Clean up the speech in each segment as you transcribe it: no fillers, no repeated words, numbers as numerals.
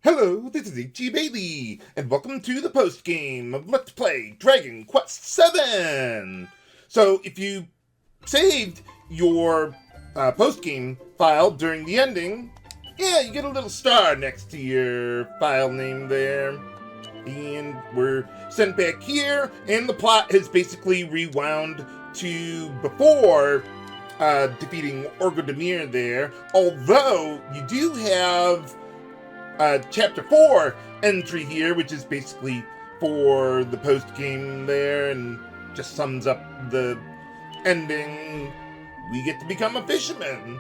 Hello, this is H.G. Bailey, and welcome to the postgame of Let's Play Dragon Quest VII! So, if you saved your postgame file during the ending, yeah, you get a little star next to your file name there. And we're sent back here, and the plot has basically rewound to before defeating Orichalcum there, although you do have Chapter 4 entry here, which is basically for the post-game there, and just sums up the ending. We get to become a fisherman.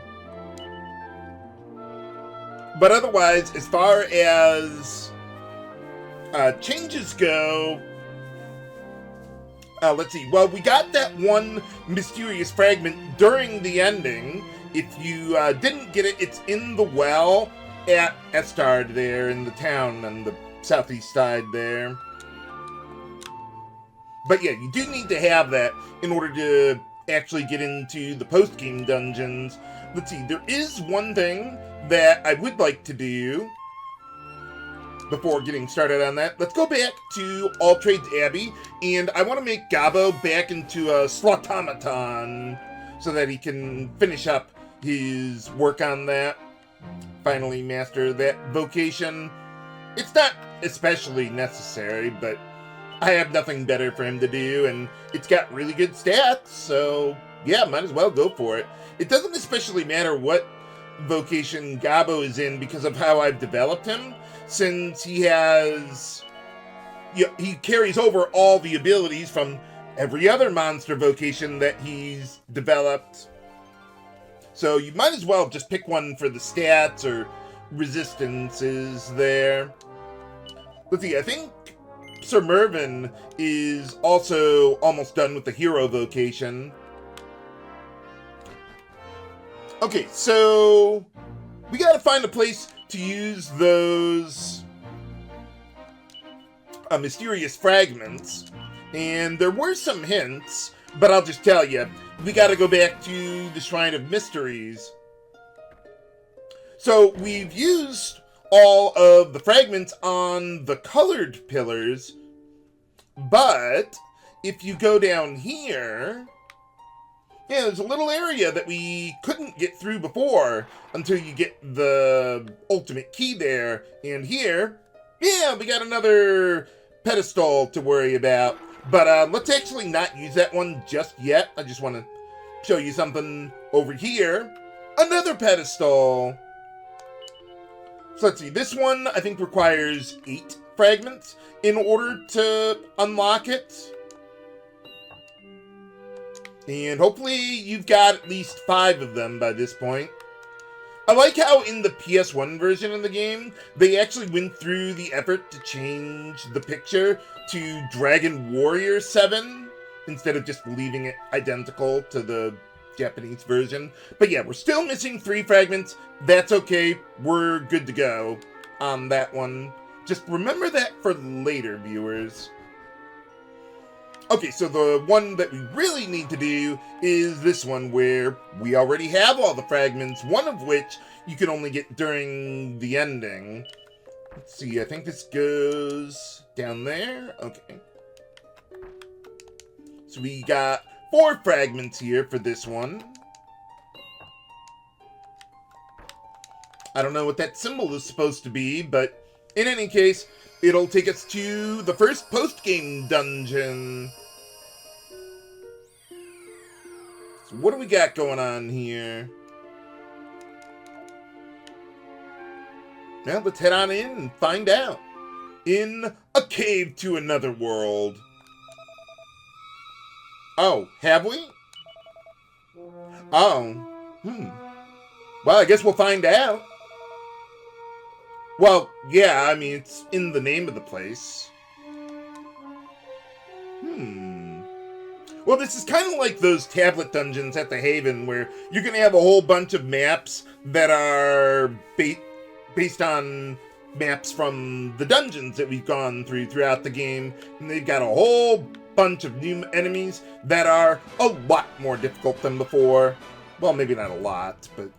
But otherwise, as far as changes go, let's see. Well, we got that one mysterious fragment during the ending. If you didn't get it, it's in the well at Auster there in the town on the southeast side there. But yeah, you do need to have that in order to actually get into the post-game dungeons. Let's see, there is one thing that I would like to do before getting started on that. Let's go back to All Trades Abbey, and I want to make Gabo back into a slotomaton so that he can finish up his work on that. Finally master that vocation. It's not especially necessary, but I have nothing better for him to do, and it's got really good stats, so yeah, might as well go for it. It doesn't especially matter what vocation Gabo is in because of how I've developed him, since he has, he carries over all the abilities from every other monster vocation that he's developed. So you might as well just pick one for the stats or resistances there. Let's see, I think Sir Mervyn is also almost done with the hero vocation. Okay, so we gotta find a place to use those mysterious fragments. And there were some hints, but I'll just tell you, we gotta go back to the Shrine of Mysteries. So we've used all of the fragments on the colored pillars, but if you go down here, yeah, there's a little area that we couldn't get through before until you get the ultimate key there. And here, yeah, we got another pedestal to worry about. But let's actually not use that one just yet. I just want to show you something over here. Another pedestal. So let's see. This one, I think, requires 8 fragments in order to unlock it. And hopefully you've got at least 5 of them by this point. I like how in the PS1 version of the game, they actually went through the effort to change the picture to Dragon Warrior 7, instead of just leaving it identical to the Japanese version. But yeah, we're still missing 3 fragments. That's okay. We're good to go on that one. Just remember that for later, viewers. Okay, so the one that we really need to do is this one, where we already have all the fragments, one of which you can only get during the ending. Let's see, I think this goes down there. Okay. So we got 4 fragments here for this one. I don't know what that symbol is supposed to be, but in any case, it'll take us to the first post-game dungeon. So what do we got going on here? Now let's head on in and find out. In a cave to another world. Oh, have we? Oh, Well, I guess we'll find out. Well, yeah, I mean, it's in the name of the place. Well, this is kind of like those tablet dungeons at the Haven, where you're going to have a whole bunch of maps that are based on maps from the dungeons that we've gone throughout the game. And they've got a whole bunch of new enemies that are a lot more difficult than before. Well, maybe not a lot, but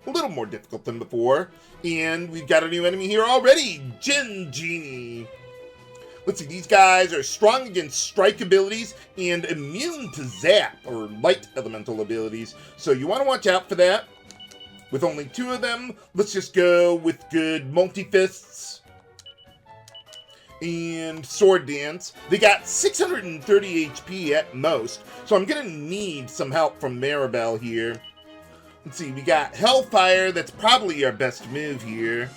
a little more difficult than before. And we've got a new enemy here already, Genie. Let's see, these guys are strong against strike abilities and immune to zap, or light elemental abilities. So you want to watch out for that. With only 2 of them, let's just go with good multi-fists and sword dance. They got 630 HP at most, so I'm going to need some help from Maribel here. Let's see, we got Hellfire. That's probably our best move here.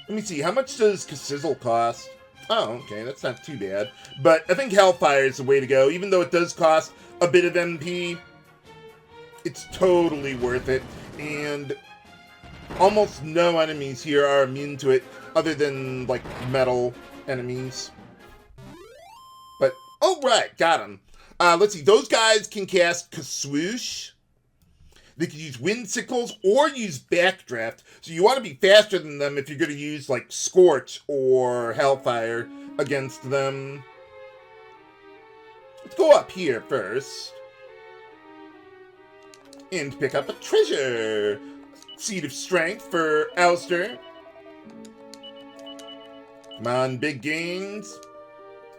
Let me see, how much does Sizzle cost? Oh, okay, that's not too bad. But I think Hellfire is the way to go. Even though it does cost a bit of MP, it's totally worth it. And almost no enemies here are immune to it, other than, like, metal enemies. But, oh, right, got him. Let's see, those guys can cast Swoosh. They can use Wind Sickles or use Backdraft. So you want to be faster than them if you're going to use, like, Scorch or Hellfire against them. Let's go up here first. And pick up a treasure. Seed of Strength for Auster. Come on, big gains.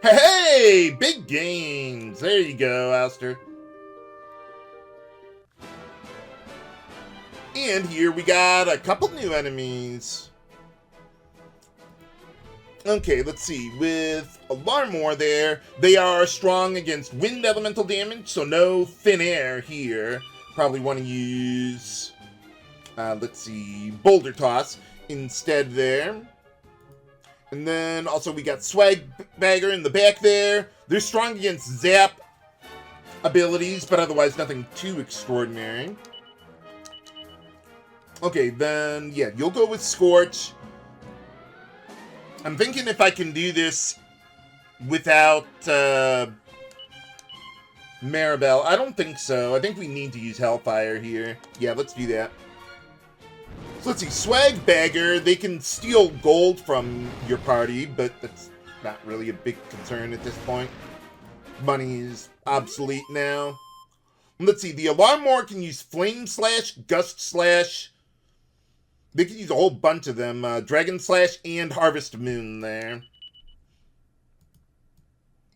Hey, big gains. There you go, Auster. And here we got a couple new enemies. Okay, let's see. With Alarmor there, they are strong against wind elemental damage, so no thin air here. Probably want to use, let's see, Boulder Toss instead there. And then also we got Swag Bagger in the back there. They're strong against zap abilities, but otherwise nothing too extraordinary. Okay, then, yeah, you'll go with Scorch. I'm thinking if I can do this without Maribel. I don't think so. I think we need to use Hellfire here. Yeah, let's do that. So let's see, Swag Bagger, they can steal gold from your party, but that's not really a big concern at this point. Money is obsolete now. Let's see, the Alarmor can use Flame Slash, Gust Slash. They can use a whole bunch of them. Dragon Slash and Harvest Moon there.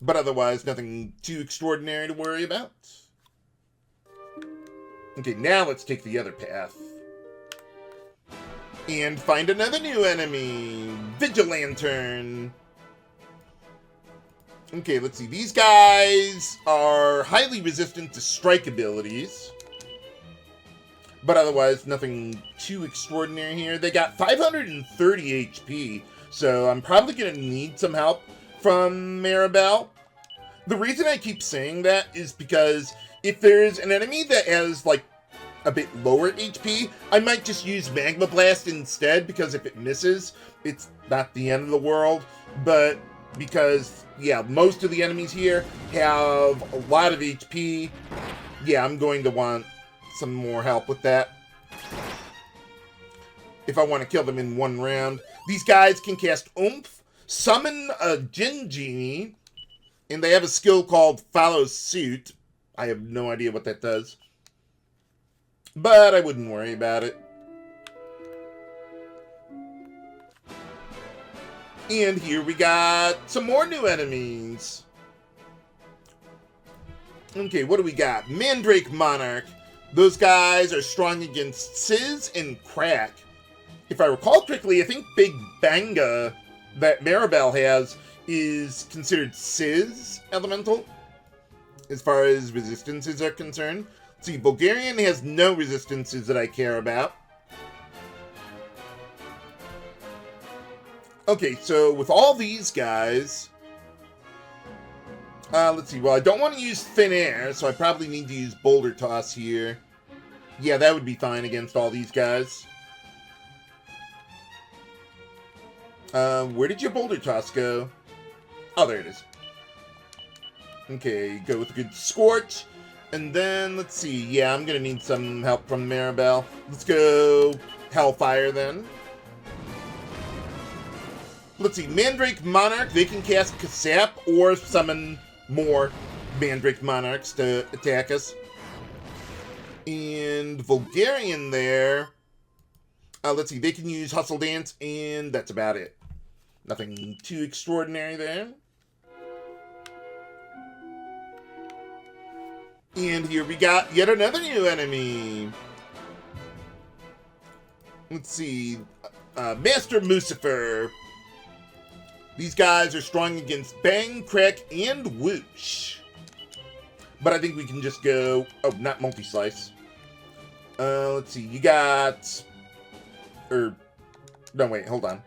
But otherwise, nothing too extraordinary to worry about. Okay, now let's take the other path. And find another new enemy. Vigilantern. Okay, let's see. These guys are highly resistant to strike abilities. But otherwise, nothing too extraordinary here. They got 530 HP, so I'm probably going to need some help from Maribel. The reason I keep saying that is because if there's an enemy that has, like, a bit lower HP, I might just use Magma Blast instead, because if it misses, it's not the end of the world. But because, yeah, most of the enemies here have a lot of HP, yeah, I'm going to want some more help with that if I want to kill them in one round. These guys can cast Oomph, summon a Genie, and they have a skill called Follow Suit. I have no idea what that does, but I wouldn't worry about it. And here we got some more new enemies. Okay, what do we got? Mandrake Monarch. Those guys are strong against Sizz and Crack. If I recall correctly, I think Big Banga that Maribel has is considered Sizz elemental, as far as resistances are concerned. Let's see, Bulgarian has no resistances that I care about. Okay, so with all these guys, let's see, well, I don't want to use Thin Air, so I probably need to use Boulder Toss here. Yeah, that would be fine against all these guys. Where did your Boulder Toss go? Oh, there it is. Okay, go with a good Scorch. And then, let's see, yeah, I'm gonna need some help from Maribel. Let's go Hellfire then. Let's see, Mandrake Monarch, they can cast Kasap or summon more Mandrake Monarchs to attack us. And Vulgarian there. Let's see, they can use Hustle Dance, and that's about it. Nothing too extraordinary there. And here we got yet another new enemy. Let's see. Master Lucifer. These guys are strong against Bang, Crack, and Whoosh. But I think we can just go... Oh, not multi-slice. Let's see. You got... No, wait. Hold on.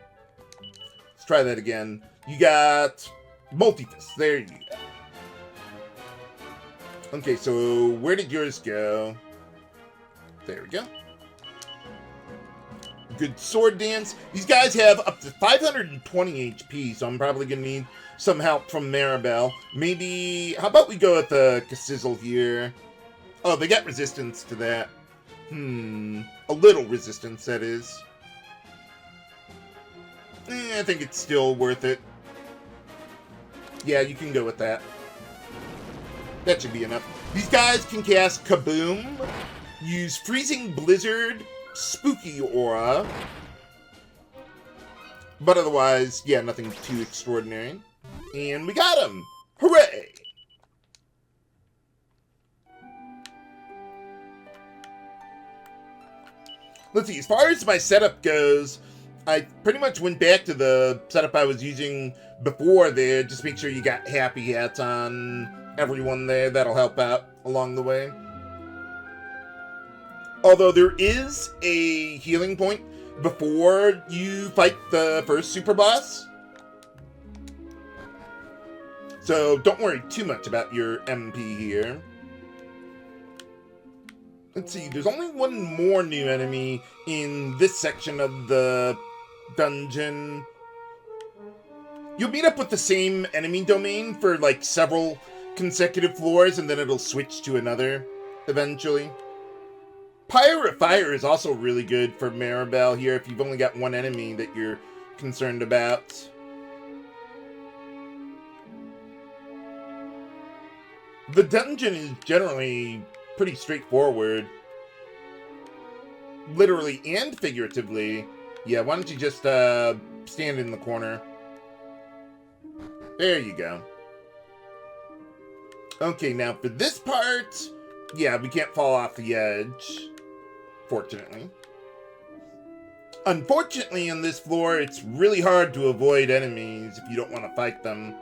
Let's try that again. You got... Multi-fist. There you go. Okay, so where did yours go? There we go. Good sword dance. These guys have up to 520 HP, so I'm probably going to need some help from Maribel. Maybe... How about we go with the Sizzle here? Oh, they got resistance to that. A little resistance, that is. I think it's still worth it. Yeah, you can go with that. That should be enough. These guys can cast Kaboom, use Freezing Blizzard, Spooky Aura, but otherwise, yeah, nothing too extraordinary. And we got him! Hooray! Let's see, as far as my setup goes, I pretty much went back to the setup I was using before there. Just make sure you got happy hats on everyone there. That'll help out along the way. Although there is a healing point before you fight the first super boss. So don't worry too much about your MP here. Let's see, there's only one more new enemy in this section of the dungeon. You'll meet up with the same enemy domain for like several consecutive floors, and then it'll switch to another eventually. Pirate Fire is also really good for Maribel here if you've only got one enemy that you're concerned about. The dungeon is generally pretty straightforward. Literally and figuratively. Yeah, why don't you just stand in the corner. There you go. Okay, now for this part, yeah, we can't fall off the edge. Fortunately. Unfortunately, on this floor, it's really hard to avoid enemies if you don't want to fight them.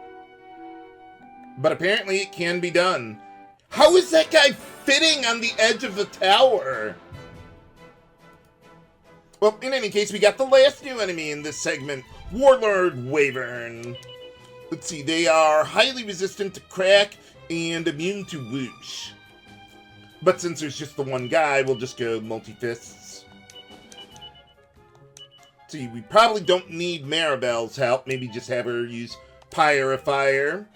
But apparently it can be done. How is that guy fitting on the edge of the tower? Well, in any case, we got the last new enemy in this segment, Warlord Wyvern. Let's see, they are highly resistant to crack and immune to whoosh. But since there's just the one guy, we'll just go multi-fists. See, we probably don't need Maribel's help. Maybe just have her use Pyre of Fire.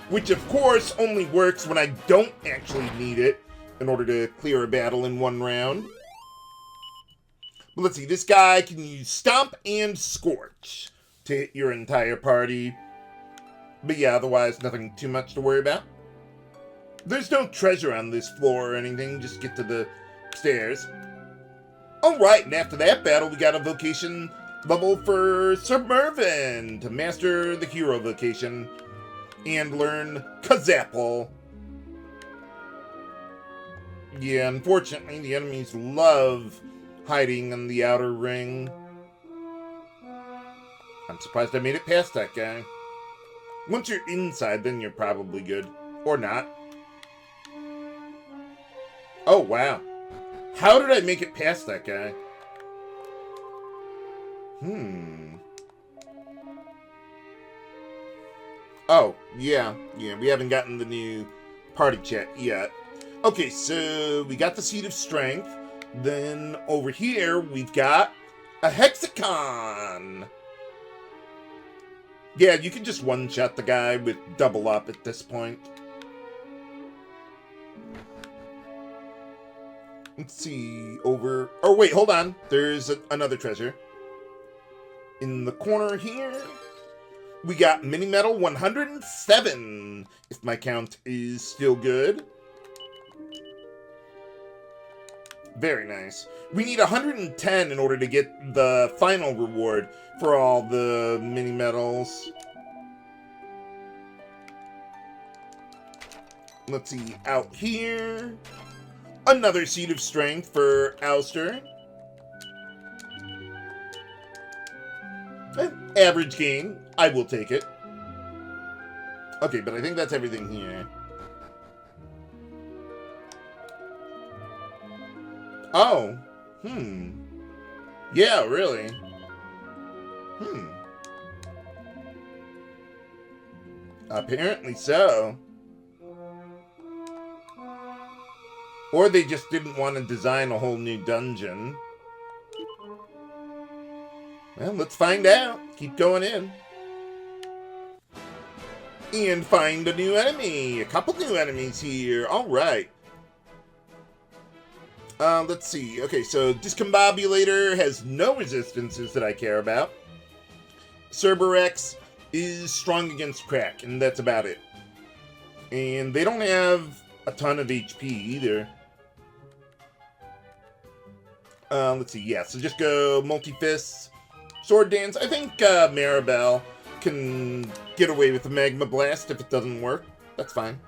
Which, of course, only works when I don't actually need it in order to clear a battle in one round. But let's see, this guy can use Stomp and Scorch to hit your entire party. But yeah, otherwise, nothing too much to worry about. There's no treasure on this floor or anything, just get to the stairs. Alright, and after that battle, we got a vocation level for Sir Mervyn to master the hero vocation and learn Kazapple. Yeah, unfortunately, the enemies love hiding in the outer ring. I'm surprised I made it past that guy. Once you're inside, then you're probably good. Or not. Oh, wow. How did I make it past that guy? Oh, yeah, we haven't gotten the new party chat yet. Okay, so we got the Seed of Strength. Then over here, we've got a Hexacon. Yeah, you can just one-shot the guy with double up at this point. Let's see, over... Oh, wait, hold on. There's another treasure. In the corner here, we got Mini Metal 107, if my count is still good. Very nice. We need 110 in order to get the final reward for all the mini medals. Let's see, out here. Another Seed of Strength for Auster. Average gain. I will take it. Okay, but I think that's everything here. Oh. Yeah, really. Apparently so. Or they just didn't want to design a whole new dungeon. Well, let's find out. Keep going in. And find a new enemy. A couple new enemies here. Alright. Let's see. Okay, so Discombobulator has no resistances that I care about. Cerberus is strong against crack, and that's about it. And they don't have a ton of HP either. Let's see. Yeah, so just go Multi-Fists. Sword Dance. I think Maribel can get away with the Magma Blast if it doesn't work. That's fine.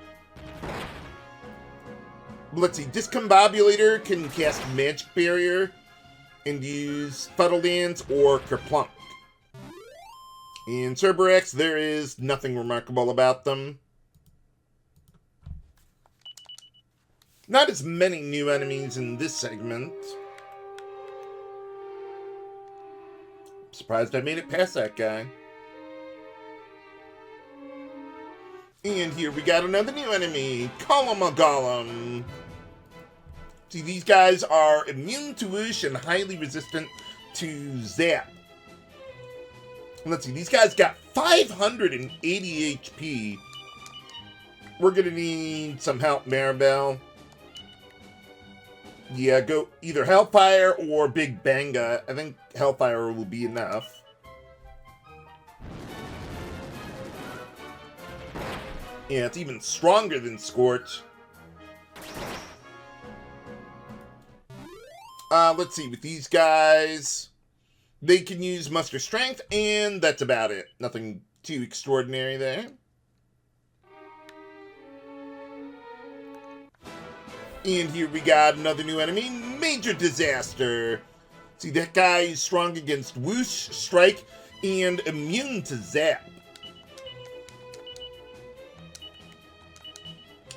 Let's see, Discombobulator can cast Magic Barrier and use Fuddle Dance or Kerplunk. In Cerberus, there is nothing remarkable about them. Not as many new enemies in this segment. Surprised I made it past that guy. And here we got another new enemy, Golem. See, these guys are immune to whoosh and highly resistant to zap. Let's see, these guys got 580 HP. We're gonna need some help, Maribel. Yeah, go either Hellfire or Big Banga. I think Hellfire will be enough. Yeah, it's even stronger than Scorch. Let's see, with these guys, they can use Muster Strength, and that's about it. Nothing too extraordinary there. And here we got another new enemy, Major Disaster. See, that guy is strong against Whoosh, Strike, and immune to Zap.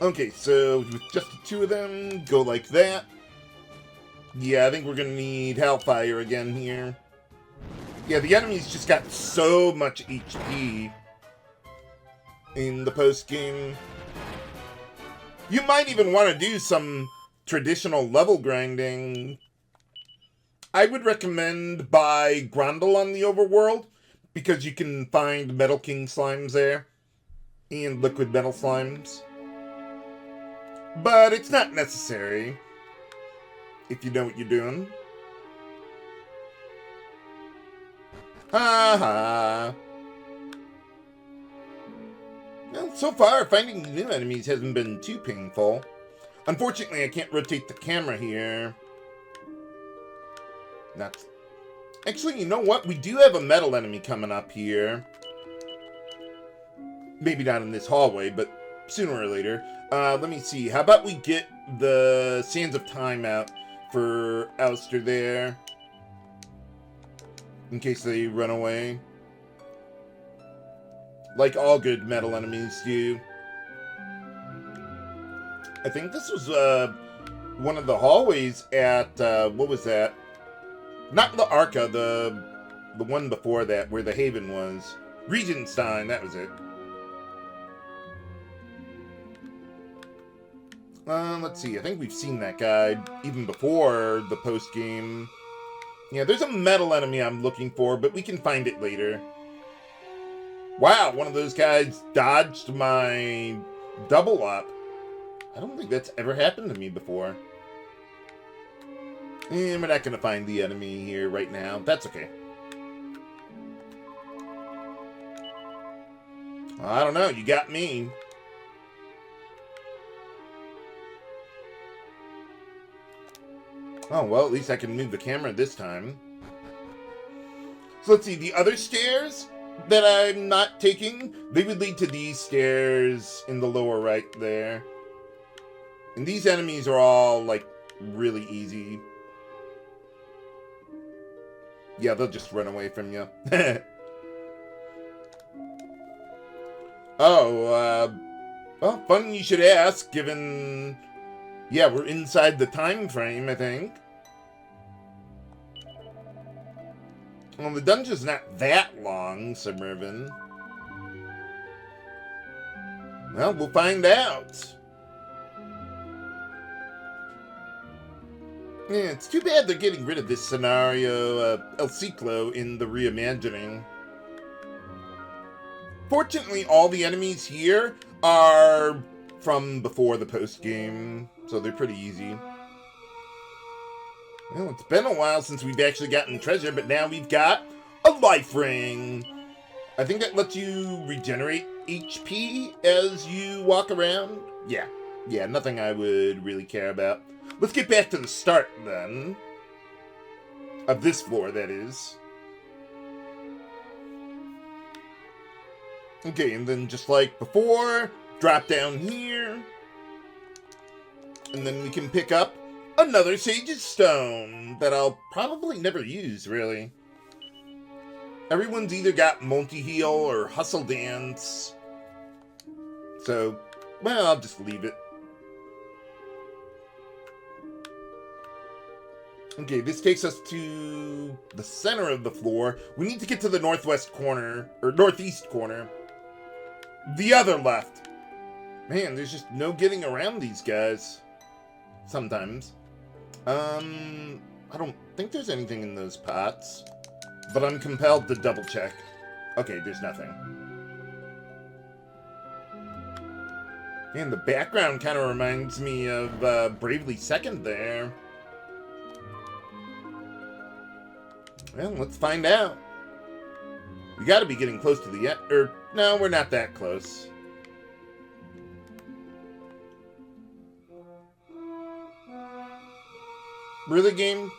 Okay, so with just the two of them, go like that. Yeah, I think we're going to need Hellfire again here. Yeah, the enemies just got so much HP in the post-game. You might even want to do some traditional level grinding. I would recommend buy Grundle on the Overworld, because you can find Metal King slimes there, and Liquid Metal slimes. But it's not necessary, if you know what you're doing. Ha. Well, so far, finding new enemies hasn't been too painful. Unfortunately, I can't rotate the camera here. Actually, you know what? We do have a metal enemy coming up here. Maybe not in this hallway, but sooner or later. Let me see. How about we get the Sands of Time out for Auster there, in case they run away. Like all good metal enemies do. I think this was one of the hallways at, what was that? Not the Arca, the one before that, where the Haven was. Regenstein, that was it. Let's see, I think we've seen that guy even before the post-game. Yeah, there's a metal enemy I'm looking for, but we can find it later. Wow, one of those guys dodged my double up. I don't think that's ever happened to me before. And we're not going to find the enemy here right now. That's okay. I don't know, you got me. Oh, well, at least I can move the camera this time. So let's see, the other stairs that I'm not taking, they would lead to these stairs in the lower right there. And these enemies are all, like, really easy. Yeah, they'll just run away from you. Oh, well, funny you should ask, given... Yeah, we're inside the time frame, I think. Well, the dungeon's not that long, said Mervyn. Well, we'll find out. Yeah, it's too bad they're getting rid of this scenario, El Ciclo, in the reimagining. Fortunately, all the enemies here are from before the post-game, so they're pretty easy. Well, it's been a while since we've actually gotten treasure, but now we've got a life ring. I think that lets you regenerate HP as you walk around. Yeah, nothing I would really care about. Let's get back to the start, then. Of this floor, that is. Okay, and then just like before, drop down here. And then we can pick up another Sage's Stone that I'll probably never use, really. Everyone's either got multi-heal or hustle dance. So, well, I'll just leave it. Okay, this takes us to the center of the floor. We need to get to the northwest corner, or northeast corner. The other left. Man, there's just no getting around these guys. Sometimes. I don't think there's anything in those pots. But I'm compelled to double check. Okay, there's nothing. And the background kind of reminds me of Bravely Second there. Well, let's find out. We gotta be getting close to the end. No, we're not that close. Really, game?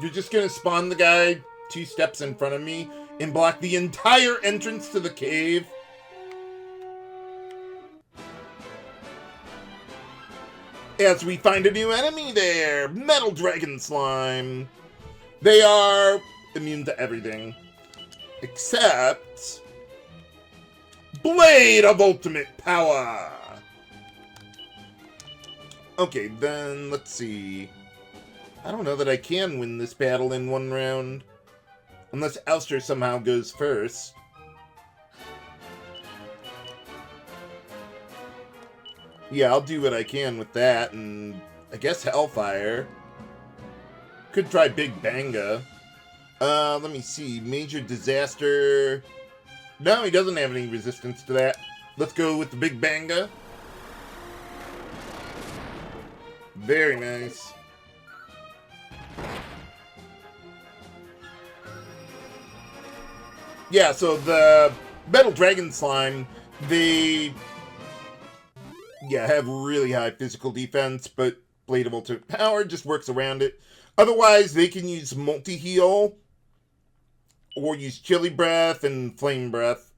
You're just gonna spawn the guy 2 steps in front of me and block the entire entrance to the cave? As we find a new enemy there, Metal Dragon Slime. They are immune to everything. Except... Blade of Ultimate Power! Okay, then let's see. I don't know that I can win this battle in one round. Unless Auster somehow goes first. Yeah, I'll do what I can with that, and I guess Hellfire. Could try Big Banga. Let me see. Major Disaster. No, he doesn't have any resistance to that. Let's go with the Big Banga. Very nice. Yeah, so the Metal Dragon Slime, they have really high physical defense, but Blade of Ultimate Power just works around it. Otherwise, they can use multi-heal, or use Chilly Breath and Flame Breath.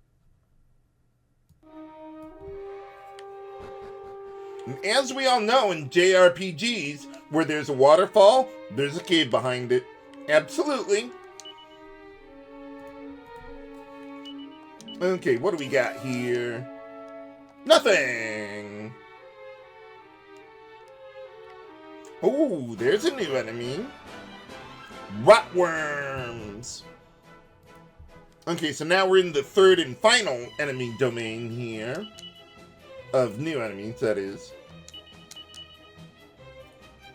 And as we all know in JRPGs, where there's a waterfall, there's a cave behind it. Absolutely. Okay, what do we got here? Nothing! Oh, there's a new enemy. Rotworms! Okay, so now we're in the third and final enemy domain here. Of new enemies, that is.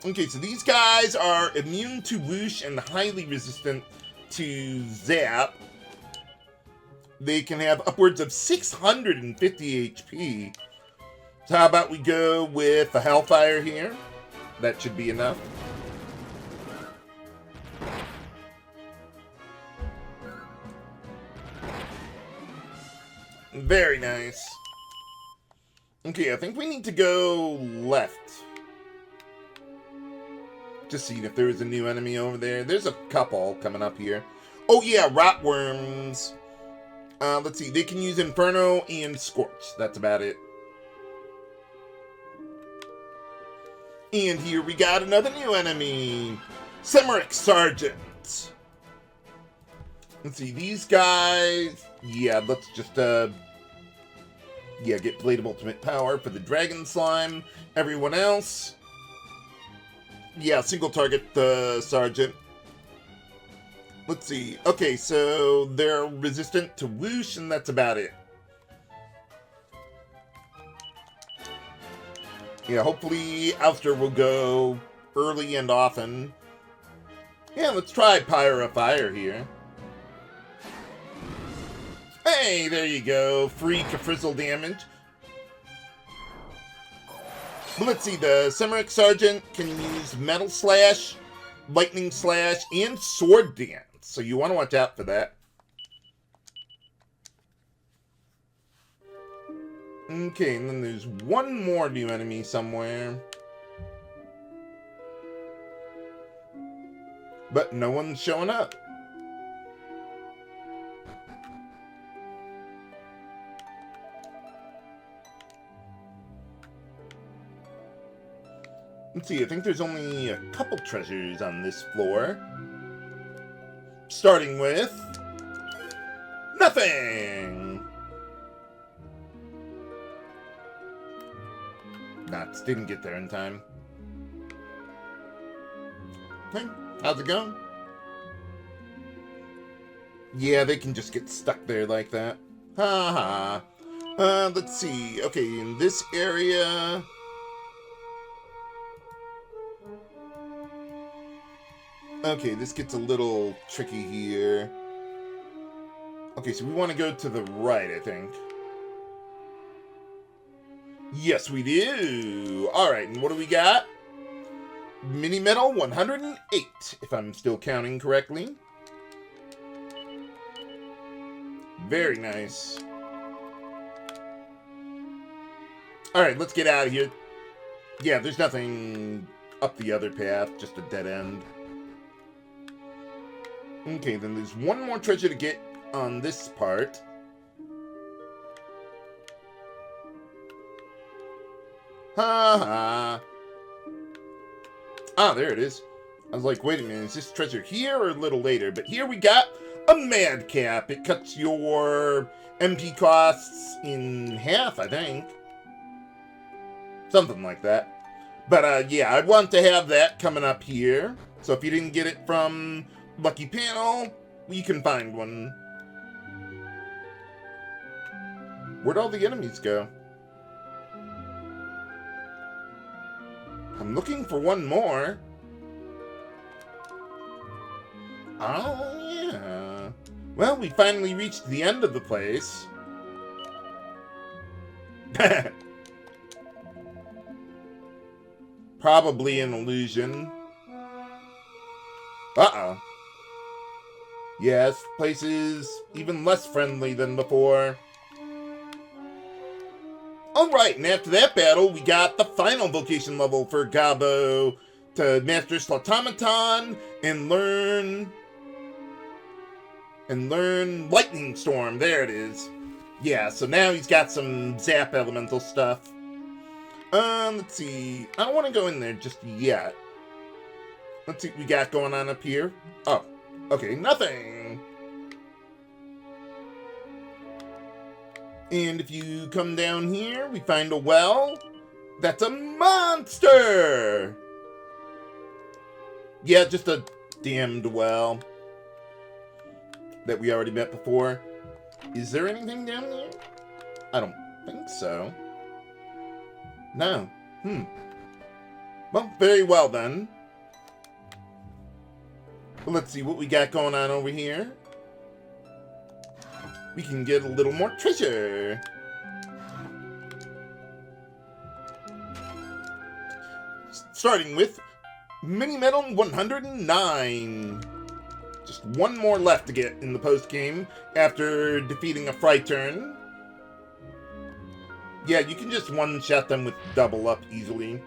Okay, so these guys are immune to whoosh and highly resistant to zap. They can have upwards of 650 HP. So how about we go with the Hellfire here? That should be enough. Very nice. Okay, I think we need to go left. Just seeing if there was a new enemy over there. There's a couple coming up here. Oh yeah, rotworms. Let's see. They can use Inferno and Scorch. That's about it. And here we got another new enemy. Semeric Sergeant. Let's see. These guys... Yeah, let's just, get Blade of Ultimate Power for the Dragon Slime. Everyone else... Yeah, single target Sergeant. Let's see. Okay, so they're resistant to Whoosh, and that's about it. Yeah, hopefully Auster will go early and often. Yeah, let's try Pyre of Fire here. Hey, there you go. Free Frizzle damage. But let's see, the Semeric Sergeant can use Metal Slash, Lightning Slash, and Sword Dance. So you want to watch out for that. Okay, and then there's one more new enemy somewhere. But no one's showing up. Let's see, I think there's only a couple treasures on this floor. Starting with... nothing! Nuts, didn't get there in time. Hey, how's it going? Yeah, they can just get stuck there like that. Ha ha. Let's see. Okay, in this area... Okay, this gets a little tricky here. Okay, so we want to go to the right, I think. Yes, we do! Alright, and what do we got? Mini Medal 108, if I'm still counting correctly. Very nice. Alright, let's get out of here. Yeah, there's nothing up the other path, just a dead end. Okay, then there's one more treasure to get on this part. Ha ha. Ah, there it is. I was like, wait a minute, is this treasure here or a little later? But here we got a Madcap. It cuts your MP costs in half, I think. Something like that. But, yeah, I want to have that coming up here. So if you didn't get it from Lucky Panel, you can find one. Where'd all the enemies go? I'm looking for one more. Oh, yeah. Well, we finally reached the end of the place. Probably an illusion. Uh-oh. Yes, place is even less friendly than before. Alright, and after that battle, we got the final vocation level for Gabo to master Slautomaton and learn Lightning Storm. There it is. Yeah, so now he's got some Zap Elemental stuff. Let's see. I don't want to go in there just yet. Let's see what we got going on up here. Oh, okay, nothing. And if you come down here, we find a well. That's a monster! Yeah, just a damned well that we already met before. Is there anything down there? I don't think so. No. Well, very well then. Let's see what we got going on over here. We can get a little more treasure. Starting with Mini Medal 109. Just one more left to get in the post-game after defeating a Frighturn. Yeah, you can just one-shot them with double up easily.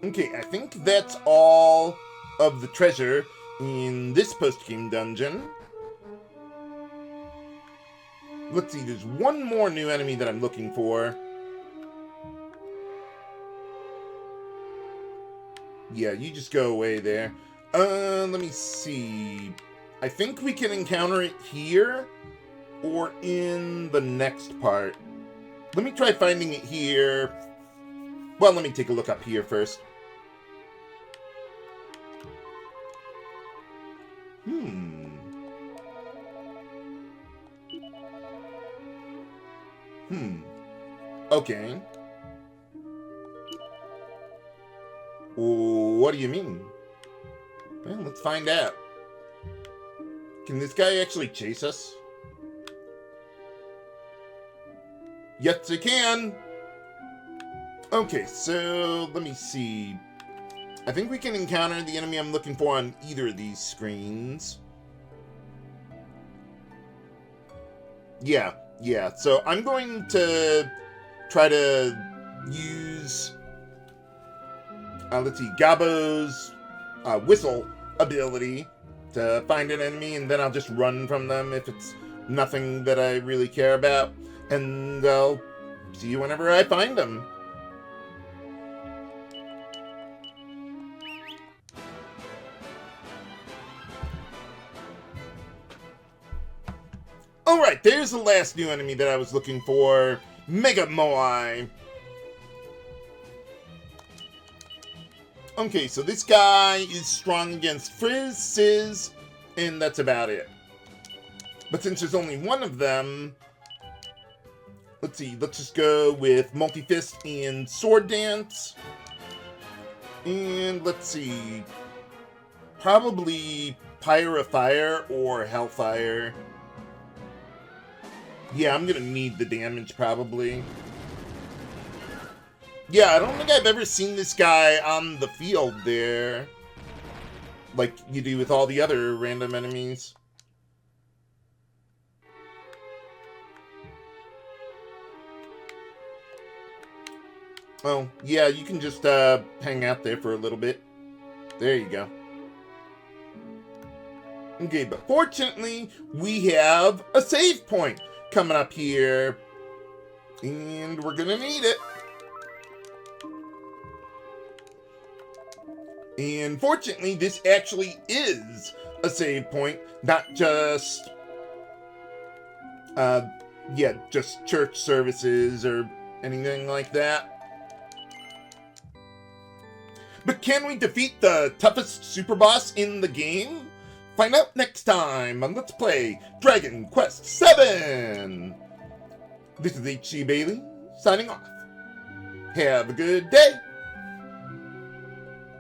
Okay, I think that's all of the treasure in this post-game dungeon. Let's see, there's one more new enemy that I'm looking for. Yeah, you just go away there. Let me see. I think we can encounter it here or in the next part. Let me try finding it here. Well, let me take a look up here first. Okay. What do you mean? Well, let's find out. Can this guy actually chase us? Yes, it can! Okay, so let me see. I think we can encounter the enemy I'm looking for on either of these screens. Yeah. So I'm going to try to use, let's see, Gabo's whistle ability to find an enemy, and then I'll just run from them if it's nothing that I really care about. And I'll see you whenever I find them. Alright, there's the last new enemy that I was looking for. Mega Moai. Okay, so this guy is strong against Frizz, Sizz, and that's about it. But since there's only one of them, let's see, let's just go with Multi-Fist and Sword Dance. And let's see, probably Pyre Fire or Hellfire. Yeah, I'm gonna need the damage, probably. Yeah, I don't think I've ever seen this guy on the field there, like you do with all the other random enemies. Oh, yeah, you can just hang out there for a little bit. There you go. Okay, but fortunately, we have a save point coming up here, and we're gonna need it. And fortunately, this actually is a save point, not just, just church services or anything like that. But can we defeat the toughest super boss in the game? Find out next time on Let's Play Dragon Quest VII! This is H.C. Bailey, signing off. Have a good day!